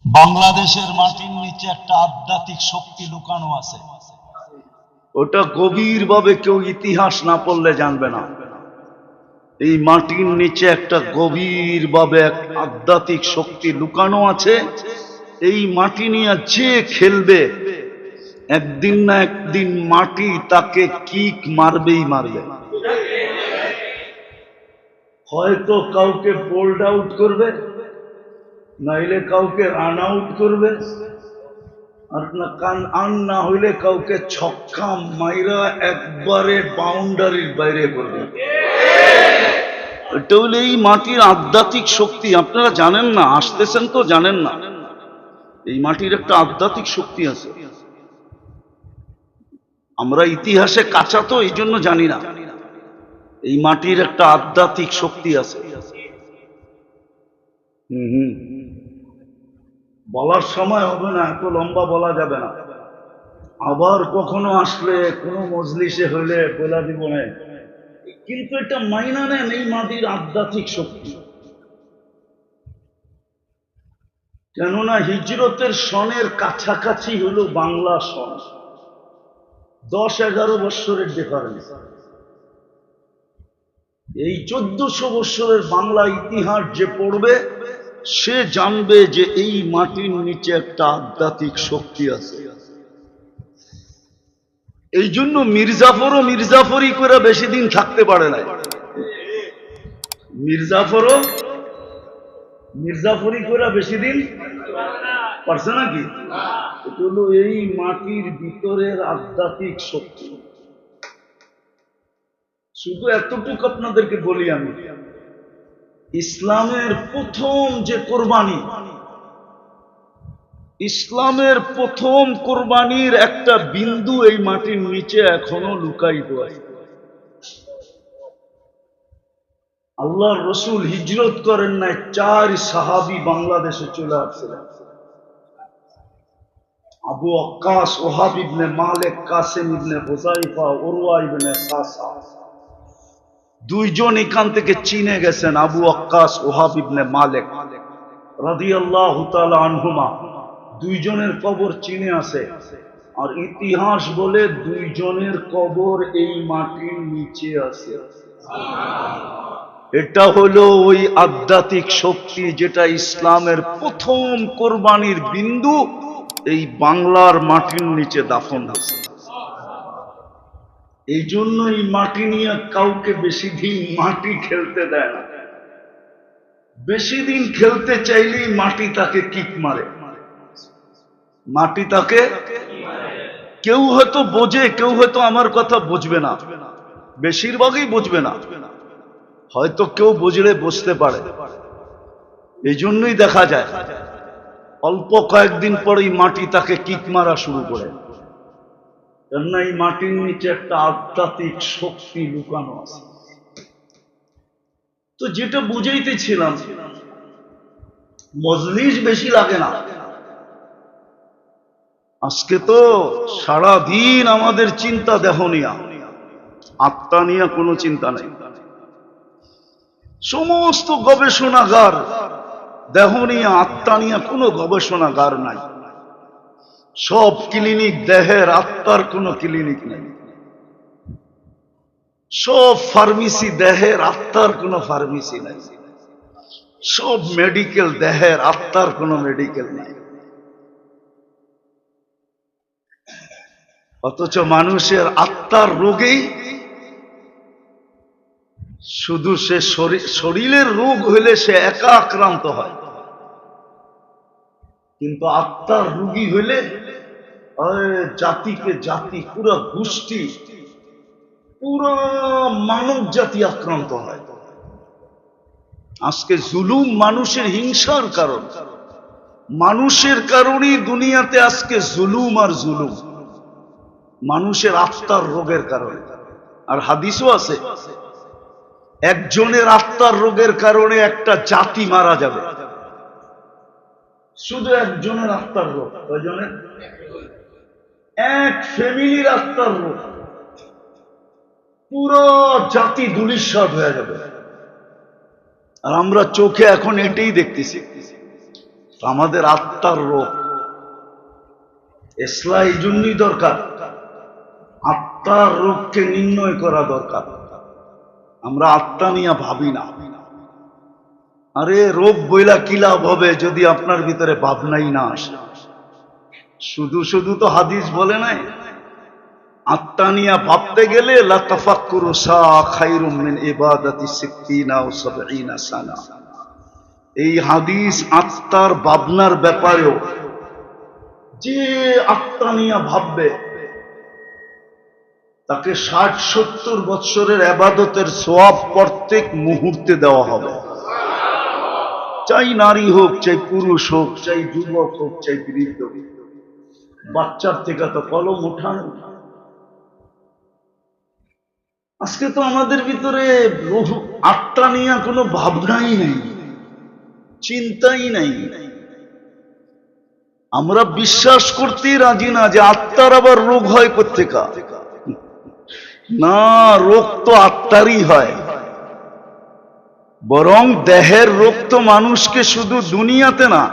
বাংলাদেশের মাটির নিচে একটা আধ্যাত্মিক শক্তি লুকানো আছে। ওটা গভীর ভাবে কেউ ইতিহাস না পড়লে জানবে না। এই মাটির নিচে একটা গভীর ভাবে এক আধ্যাত্মিক শক্তি লুকানো আছে। এই মাটি নিয়ে যে খেলবে একদিন না একদিন মাটি তাকে কিক মারবেই মারবে। হয়তো কাউকে বোল্ড আউট করবে, নাইলে কাউকে রান আউট করবে, আর না হইলে কাউকে ছক্কা মাইরা একবারে বাউন্ডারির বাইরে করবে। এটা হলে এই মাটির আধ্যাত্মিক শক্তি। আপনারা জানেন না, আসতেছেন তো জানেন না, এই মাটির একটা আধ্যাত্মিক শক্তি আছে। আমরা ইতিহাসে কাঁচা তো এই জন্য জানি না। এই মাটির একটা আধ্যাত্মিক শক্তি আছে। বলার সময় হবে না, এত লম্বা বলা যাবে না। আবার কখনো আসলে কোনো মজলিসে হইলে বলা দিব না, কিন্তু এটা মাইনা নেন এই মাটির আধ্যাত্মিক শক্তি। কেননা হিজরতের সনের কাছাকাছি হলো বাংলা সন, 10-11 বৎসরের ডিফারেন্স। এই 1400 বৎসরের বাংলা ইতিহাস যে পড়বে সে জানবে যে এই মাটির নিচে একটা আধ্যাত্মিক শক্তি আছে। এই জন্য মির্জাফরও মির্জাফরি করে বেশি দিন থাকতে পারে না। মির্জাফরও মির্জাফরি করে বেশি দিন পারছে নাকি? এগুলো এই মাটির ভিতরের আধ্যাত্মিক শক্তি। শুধু এতটুকু আপনাদেরকে বলি, আমি ইসলামের প্রথম যে কোরবানি, ইসলামের প্রথম কোরবানির একটা বিন্দু এই মাটির নিচে এখনো লুকায়িত আছে। আল্লাহর রসুল হিজরত করেন নাই, 4 সাহাবী বাংলাদেশে চলে আসছিলেন। আবু ওয়াক্কাস, ওহাব ইবনে মালিক, কাসেম ইবনে হুযাইফা, উরওয়া ইবনে সাসা, দুইজন এখান থেকে চীনে গেছেন। আবু ওয়াক্কাস, ওহাব ইবনে মালিক রাদিয়াল্লাহু তাআলা আনহুমা, দুইজনের কবর চীনে আছে। আর ইতিহাস বলে দুইজনের কবর এই মাটির নিচে আছে। এটা হলো ওই আধ্যাত্মিক শক্তি যেটা ইসলামের প্রথম কোরবানির বিন্দু এই বাংলার মাটির নিচে দাফন আছে। এই জন্য এই মাটি নিয়ে কাউকে বেশি দিন মাটি খেলতে দেয় না। বেশি দিন খেলতে চাইলেই মাটি তাকে কিক মারে। মাটি তাকে, কেউ হয়তো বোঝে, কেউ হয়তো আমার কথা বুঝবে না, বেশিরভাগই বুঝবে না, হয়তো কেউ বুঝলে বুঝতে পারে। এই জন্যই দেখা যায় অল্প কয়েকদিন পরেই মাটি তাকে কিক মারা শুরু করে। কেননা এই মাটির নিচে একটা আধ্যাত্মিক শক্তি লুকানো আছে। তো যেটা বুঝাইতেছিলাম, মজলিস বেশি লাগে না। আজকে তো সারা দিন আমাদের চিন্তা দেহ নিয়া, আত্মা নিয়ে কোনো চিন্তা নেই। সমস্ত গবেষণাগার দেহ নিয়ে, আত্মা নিয়ে কোনো গবেষণাগার নাই। সব ক্লিনিক দেহের, আত্মার কোনো ক্লিনিক নেই। সব ফার্মেসি দেহের, আত্মার কোনো ফার্মেসি নাই। সব মেডিকেল দেহের, আত্মার কোনো মেডিকেল নাই। অথচ মানুষের আত্মার রোগেই শুধু সে শরীরের রোগ হইলে সে একা আক্রান্ত হয়, কিন্তু আত্মার রোগী হইলে জাতিকে জাতি, পুরো গোষ্ঠী, পুরো মানব জাতি আক্রান্ত হয়। আজকে জুলুম মানুষের হিংসার কারণ, মানুষের কারণেই দুনিয়াতে আজকে জুলুম আর জুলুম, মানুষের আত্মার রোগের কারণে। আর হাদিসও আছে, একজনের আত্মার রোগের কারণে একটা জাতি মারা যাবে। শুধু একজনের আত্মার রোগ, কয়জনের? এক ফ্যামিলির আত্মার রোগ, পুরো জাতি ধূলিসাৎ হয়ে যাবে। আর আমরা চোখে এখন এটাই দেখতেছি। আমাদের আত্মার রোগ। ইসলাম এই জন্যই দরকার, আত্মার রোগকে নির্ণয় করা দরকার। আমরা আত্মা নিয়ে ভাবি না। আরে রোগ বইলা কি লাভ হবে যদি আপনার ভিতরে ভাবনাই না আসে? শুধু শুধু তো হাদিস বলে নাই, আত্মা নিয়ে ভাবতে গেলে লা তাফাক্কুরু সা খায়রুম মিন ইবাদাতি 60 আও 70 সানা। এই হাদিস আত্মার ভাবনার ব্যাপারেও, যে আত্মা নিয়ে ভাববে তাকে 60-70 বৎসরের ইবাদতের সওয়াব প্রত্যেক মুহূর্তে দেওয়া হবে। চাই নারী হোক, চাই পুরুষ হোক, চাই যুবক হোক, চাই বৃদ্ধ হোক, বাচ্চার থেকে তো কলম উঠানো। আজকে তো আমাদের ভিতরে আত্মা নিয়ে কোনো ভাবনাই নেই, চিন্তাই নাই। আমরা বিশ্বাস করতেই রাজি না যে আত্মার আবার রোগ হয় কোত্থেকা। না, রোগ তো আত্মারই হয়। বরং দেহের রোগ তো মানুষকে শুধু দুনিয়াতে না,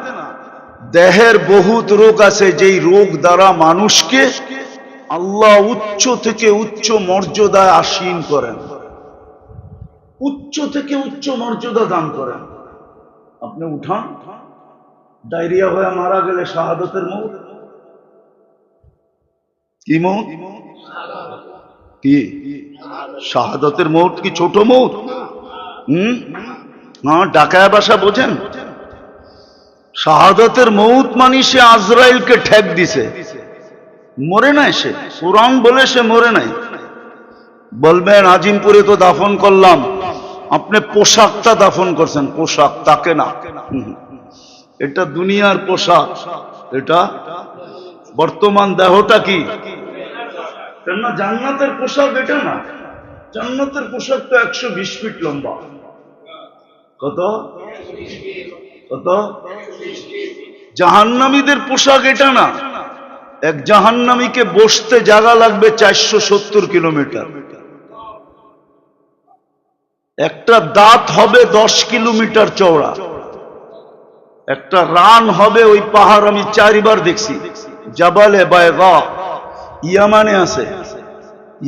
দেহের বহুত রোগ আছে যেই রোগ দ্বারা মানুষকে আল্লাহ উচ্চ থেকে উচ্চ মর্যাদায় আসীন করেন, উচ্চ থেকে উচ্চ মর্যাদা দান করেন। আপনি উঠান, ডায়রিয়া হয়ে মারা গেলে শাহাদতের মৌত। কি মৌত? কি শাহাদতের মৌত? কি ছোট মৌত? হ্যাঁ, ডাকায় বাসা বোঝেন? শাহাদতের মৌত মানে সে আজরাইলকে ঠেক দিছে, মরে নাই সে। কোরআন বলে সে মরে নাই। বলবেন আজিমপুরে তো দাফন করলাম, আপনি পোশাকটা দাফন করছেন, পোশাক তাকে না। এটা দুনিয়ার পোশাক, এটা বর্তমান দেহটা কি না? জান্নাতের পোশাক এটা না। জান্নাতের পোশাক তো 120 ফিট লম্বা। কত কত? জাহান্নামীদের পোশাক এটা না। এক জাহান্নামীকে বসতে জায়গা লাগবে 470 কিলোমিটার। একটা দাঁত হবে 10 কিলোমিটার চওড়া। একটা রান হবে, ওই পাহাড় আমি 4 বার দেখছি, জাবালে বায়গা, ইয়ামানে আছে।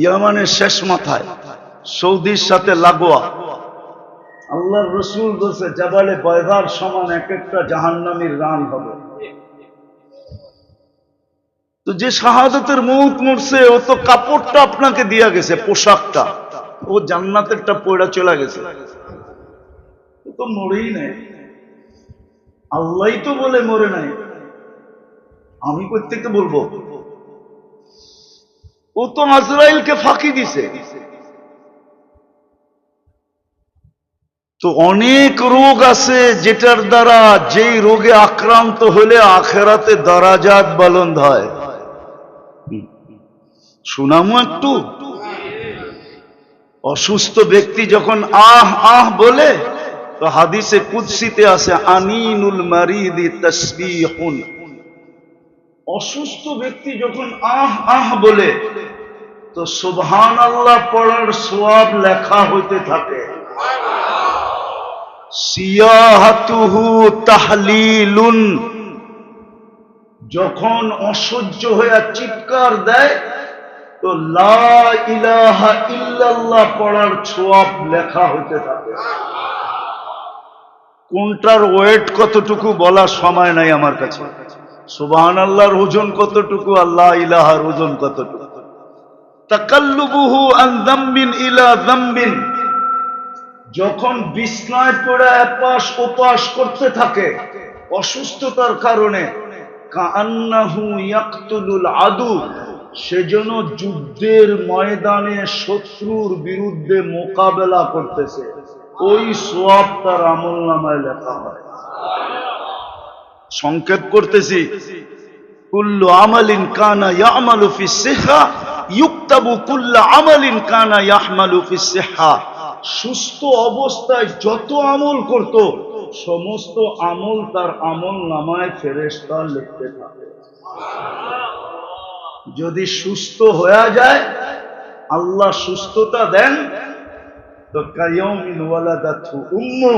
ইয়ামানের শেষ মাথায়, সৌদির সাথে লাগোয়া। আল্লাহর রসুল বলছে জাবালে বায়গার সমান এক একটা জাহান্নামীর রান হবে। তো যে শাহাদাতের মৌত মরছে, ও তো কাপড়টা আপনাকে দিয়া গেছে, পোশাকটা, ও জান্নাতেরটা পয়ড়া চলে গেছে, ও তো মরেই নাই। আল্লাহ তো বলে মরে নাই, আমি প্রত্যেককে বলবো? ও তো আজরাইলকে ফাঁকি দিছে। তো অনেক রোগ আছে যেটার দ্বারা, যেই রোগে আক্রান্ত হলে আখেরাতে দারাজাত বুলন্দ হয়। শুনামু একটু। অসুস্থ ব্যক্তি যখন আহ আহ বলে, তো হাদিসে কুদসিতে আছে আনিনুল মারিদি তাসবিহুন। অসুস্থ ব্যক্তি যখন আহ আহ বলে, তো সুবহানাল্লাহ পড়ার সওয়াব লেখা হইতে থাকে। সিয়াহাতুহু তাহলিলুন, যখন অসহ্য হয়ে চিৎকার দেয়, তো লা ইলাহা ইল্লাল্লাহ পড়ার সওয়াব লেখা হইতে থাকে। কোনটার ওয়েট কতটুকু বলার সময় নাই আমার কাছে। সুবহানাল্লাহর ওজন কতটুকু, আল্লাহ ইলাহার ওজন কতটুকু। তাকাল্লুবুহু আন যামবিন ইলা যামবিন, যখন বিছনায় পড়ে এপাশ ওপাশ করতে থাকে অসুস্থতার কারণে, কাআন্নাহু ইয়াকতুলুল আদু, সেজন্য যুদ্ধের ময়দানে শত্রুর বিরুদ্ধে মোকাবেলা করতেছে, ওই সওয়াব তার আমলনামায় লেখা হয়। সংক্ষেপ করতেছি, কুল্লু আমালিন কানা ইয়ামালু ফিস সিহহা ইউকতাবু কুল্লু আমালিন কানা ইয়াহমালু ফিস সিহহা। সুস্থ অবস্থায় যত আমল করত, সমস্ত আমল তার আমল নামায় ফেরেশতা লিখতে থাকে। যদি সুস্থ হয়ে যায়, আল্লাহ সুস্থতা দেন, তো কায়াউমিন ওয়ালাদাতহু উম্মু,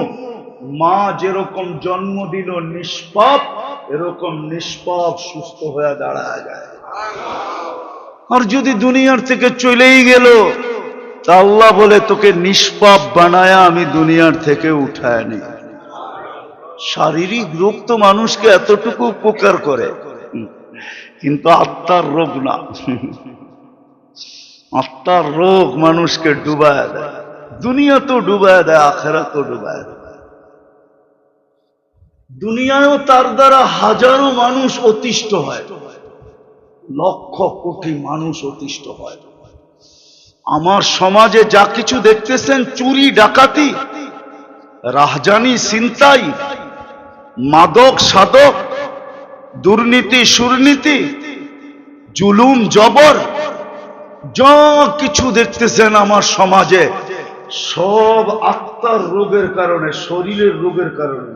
মা যেরকম জন্ম দিল নিষ্পাপ, এরকম নিষ্পাপ সুস্থ হয়ে দাঁড়ায় যায়। আর যদি দুনিয়ার থেকে চলেই গেল, তা আল্লাহ বলে তোকে নিষ্পাপ বানায়া আমি দুনিয়ার থেকে উঠায় নি। শারীরিক রোগ তো মানুষকে এতটুকু উপকার করে, কিন্তু আত্মার রোগ না। আত্মার রোগ মানুষকে ডুবায় দেয়, দুনিয়া তো ডুবায় দেয়, আখেরাত তো ডুবায় দেয়। দুনিয়ায়ও তার দ্বারা হাজারো মানুষ অতিষ্ঠ হয়, লক্ষ কোটি মানুষ অতিষ্ঠ হয়। আমার সমাজে যা কিছু দেখতেছেন, চুরি ডাকাতি, রাহজানি ছিনতাই, মাদক সাধক, দুর্নীতি সুরনীতি, জুলুম জবর, যা কিছু দেখতেছেন আমার সমাজে, সব আত্মার রোগের কারণে, শরীরের রোগের কারণে,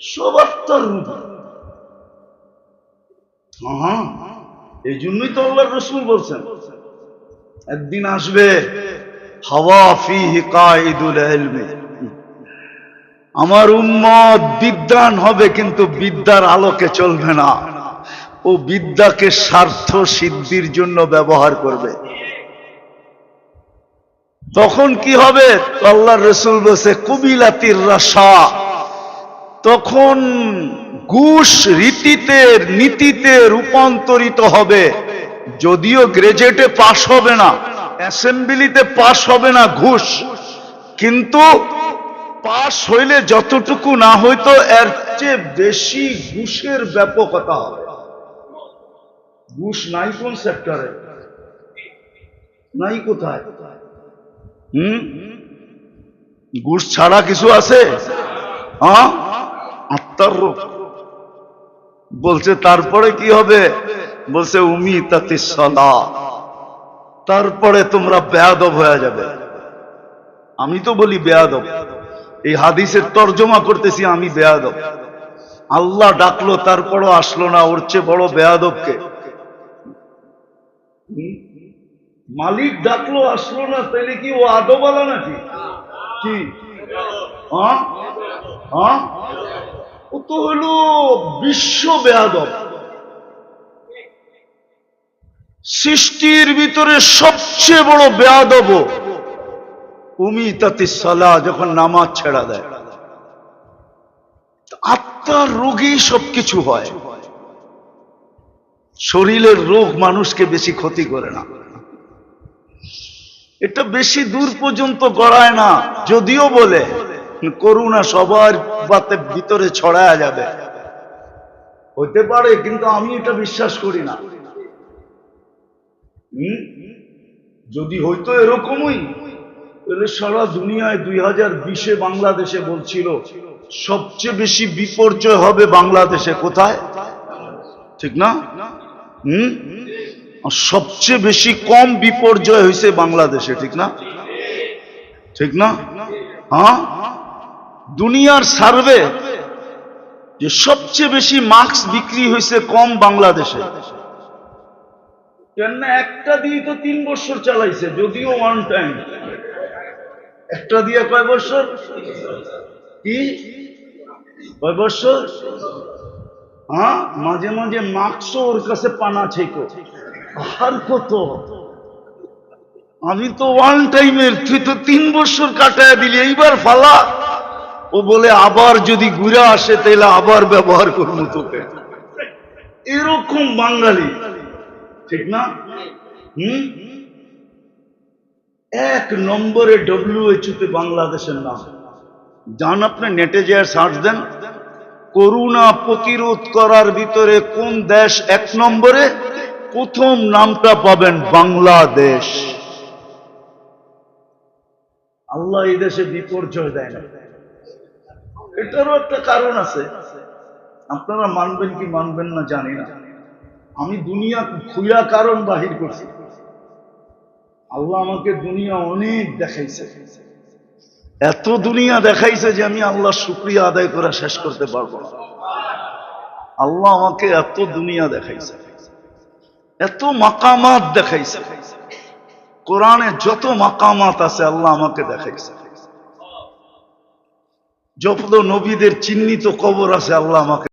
সব আত্মার রোগ। হ্যাঁ, এই জন্যই তো আল্লাহর রাসূল বলছেন, একদিন আসবে হাওয়া ফিহি কাইদুল ইলমি, আমার উম্মত বিদ্বান হবে কিন্তু বিদ্যার আলোকে চলবে না, ও বিদ্যাকে স্বার্থ সিদ্ধির জন্য ব্যবহার করবে। তখন কি হবে? আল্লাহর রাসূল বলেছে কুবিলাতির রাশা, তখন ঘুষ রীতিতে নীতিতে রূপান্তরিত হবে। যদিও গ্রাজুয়েটে পাশ হবে না, অ্যাসেম্বলিতে পাশ হবে না ঘুষ, কিন্তু পাশ হইলে যতটুকু না হইতো এর চেয়ে বেশি ঘুষের ব্যাপকতা হবে। ঘুষ নাই কোন সেক্টরে, নাই কোথায়? ঘুষ ছাড়া কিছু আছে? হ্যাঁ, আত্মার রোগ। বলছে তারপরে কি হবে? বলছে উমিতাতিস সালাহ, তারপরে তোমরা বেয়াদব হয়ে যাবে। আমি তো বলি বেয়াদব, এই হাদিসের তর্জমা করতেছি আমি বেয়াদব। আল্লাহ ডাকলো তারপরও আসলো না, ওর চেয়ে বড় বেয়াদবকে? মালিক ডাকলো আসলো না, তাইলে কি ও আদবালা নাকি? কি ও তো হলো বিশ্ব বেয়াদব। সৃষ্টির ভিতরে সবচেয়ে বড় বেয়াদব উমিতাতিস সালাহ, যখন নামাজ ছেড়া দেয়। আত্মার রোগেই সবকিছু হয়, শরীরের রোগ মানুষকে বেশি ক্ষতি করে না, এটা বেশি দূর পর্যন্ত গড়ায় না। যদিও বলে করুণা সবার বাতে ভিতরে ছড়ায় যাবে, হতে পারে, কিন্তু আমি এটা বিশ্বাস করি না। যদি হইতো এরকমই, তাহলে সারা দুনিয়ায় 2020-এ বাংলাদেশে বলছিল সবচেয়ে বেশি বিপর্যয় হবে বাংলাদেশে। কোথায়? ঠিক না? সবচেয়ে বেশি কম বিপর্যয় হয়েছে বাংলাদেশে, ঠিক না? ঠিক না? হ্যাঁ, দুনিয়ার সার্ভে যে সবচেয়ে বেশি মাস্ক বিক্রি হয়েছে কম বাংলাদেশে। কেন? একটা দিয়ে তো 3 বছর চালাইছে, যদিও ওয়ান টাইম। একটা দিয়ে কয় বছর? কি কয় বছর? হ্যাঁ, মাঝে মাঝে মাস্কও ওর কাছে পানা ছিল। আর কত? আমি তো ওয়ান টাইমের, তুই তো 3 বছর কাটায় দিলি, এইবার ফালা। ও বলে আবার যদি ঘুরে আসে তাহলে আবার ব্যবহার করবো তোকে। এরকম বাঙালি, ঠিক না? 1 নম্বরে WHO তে বাংলাদেশের নাম। যান আপনি নেটে যে সার্চ দেন, করোনা প্রতিরোধ করার ভিতরে কোন দেশ 1 নম্বরে, প্রথম নামটা পাবেন বাংলাদেশ। আল্লাহ এই দেশে বিপর্যয় দেয় না, এটারও একটা কারণ আছে। আপনারা মানবেন কি মানবেন না জানি না, আমি দুনিয়া খুইয়া কারণ বাহির করছি। আল্লাহ আমাকে দুনিয়া অনেক দেখাইছে, এত দুনিয়া দেখাইছে যে আমি আল্লাহর শুকরিয়া আদায় করে শেষ করতে পারবো না। আল্লাহ আমাকে এত দুনিয়া দেখাইছে, এত মাকামাত দেখাইছে, কোরআনে যত মাকামাত আছে আল্লাহ আমাকে দেখাইছে। যত নবীদের চিহ্নিত কবর আছে আল্লাহ আমাকে